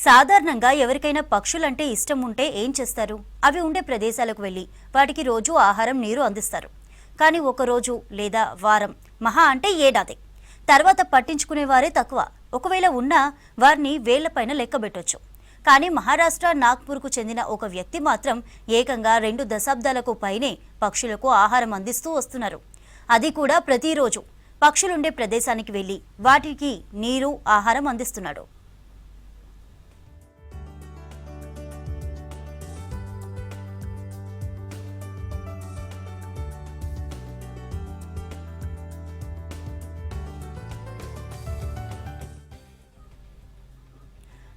సాధారణంగా ఎవరికైనా పక్షులంటే ఇష్టం ఉంటే ఏం చేస్తారు? అవి ఉండే ప్రదేశాలకు వెళ్లి వాటికి రోజు ఆహారం నీరు అందిస్తారు. కానీ ఒక రోజు లేదా వారం, మహా అంటే ఏడాది తర్వాత పట్టించుకునేవారే తక్కువ. ఒకవేళ ఉన్నా వారిని వేళ్లపైన లెక్కబెట్టొచ్చు. కానీ మహారాష్ట్ర నాగ్పూర్కు చెందిన ఒక వ్యక్తి మాత్రం ఏకంగా 2 దశాబ్దాలకు పైనే పక్షులకు ఆహారం అందిస్తూ వస్తున్నారు. అది కూడా ప్రతిరోజు పక్షులుండే ప్రదేశానికి వెళ్లి వాటికి నీరు ఆహారం అందిస్తున్నాడు.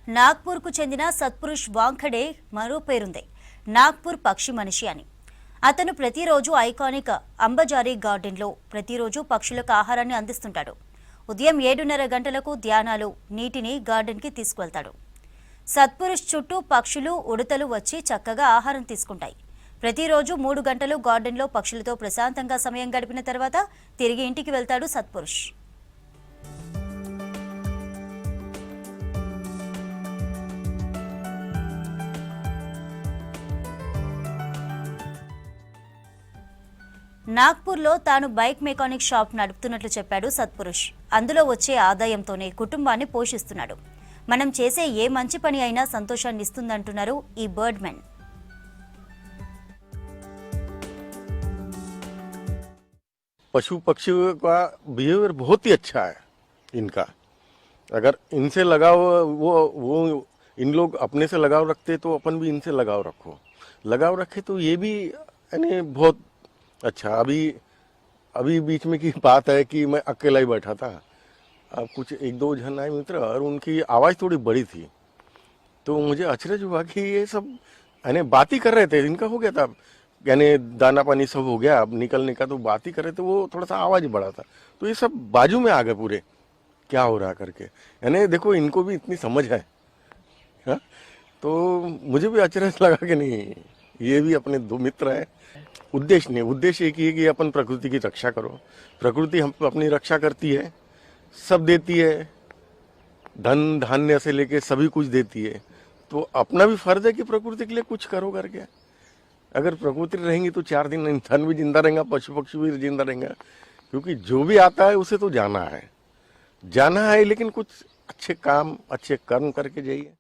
నాగ్పూర్కు చెందిన సత్పురుష్ వాంఖడే మరో పేరుంది నాగ్పూర్ పక్షి మనిషి అని. అతను ప్రతిరోజు ఐకానిక్ అంబజారీ గార్డెన్లో ప్రతిరోజు పక్షులకు ఆహారాన్ని అందిస్తుంటాడు. ఉదయం 7:30 గంటలకు ధ్యానాలు నీటిని గార్డెన్కి తీసుకువెళ్తాడు. సత్పురుష్ చుట్టూ పక్షులు ఉడతలు వచ్చి చక్కగా ఆహారం తీసుకుంటాయి. ప్రతిరోజు 3 గంటలు గార్డెన్లో పక్షులతో ప్రశాంతంగా సమయం గడిపిన తర్వాత తిరిగి ఇంటికి వెళ్తాడు సత్పురుష్. నాగ్పూర్లో తాను బైక్ మెకానిక్ షాప్ నడుపుతున్నట్లు చెప్పాడు సత్పురుష్. అందులో వచ్చే ఆదాయంతోనే కుటుంబాన్ని పోషిస్తున్నాడు. మనం చేసే ఏ మంచి పని అయినా సంతోషాన్ని ఇస్తుందంటున్నారు ఈ బర్డ్ మెన్. पशु पक्षियों का बिहेवियर बहुत ही अच्छा है इनका। अगर इनसे लगाव वो इन लोग अपने से लगाव रखते तो अपन भी इनसे लगाव रखो, लगाव रखे तो ये भी यानी बहुत अच्छा। अभी बीच में की बात है कि मैं अकेला ही बैठा था, अब कुछ 1-2 जन आए मित्र और उनकी आवाज़ थोड़ी बड़ी थी, तो मुझे अचरज हुआ कि ये सब यानी बात ही कर रहे थे। इनका हो गया था यानी दाना पानी सब हो गया, अब निकलने का, तो बात ही कर रहे थे, वो थोड़ा सा आवाज़ बढ़ा था, तो ये सब बाजू में आ गए पूरे क्या हो रहा करके। यानी देखो इनको भी इतनी समझ है, हा? तो मुझे भी अचरज लगा कि नहीं ये भी अपने 2 मित्र हैं। उद्देश्य नहीं, उद्देश्य एक ही है कि अपन प्रकृति की रक्षा करो। प्रकृति हम अपनी रक्षा करती है, सब देती है, धन धान्य से लेके सभी कुछ देती है, तो अपना भी फर्ज है कि प्रकृति के लिए कुछ करो करके। अगर प्रकृति रहेंगी तो 4 दिन इंसान भी जिंदा रहेगा, पशु पक्षी भी जिंदा रहेगा, क्योंकि जो भी आता है उसे तो जाना है, लेकिन कुछ अच्छे काम अच्छे कर्म करके जाइए।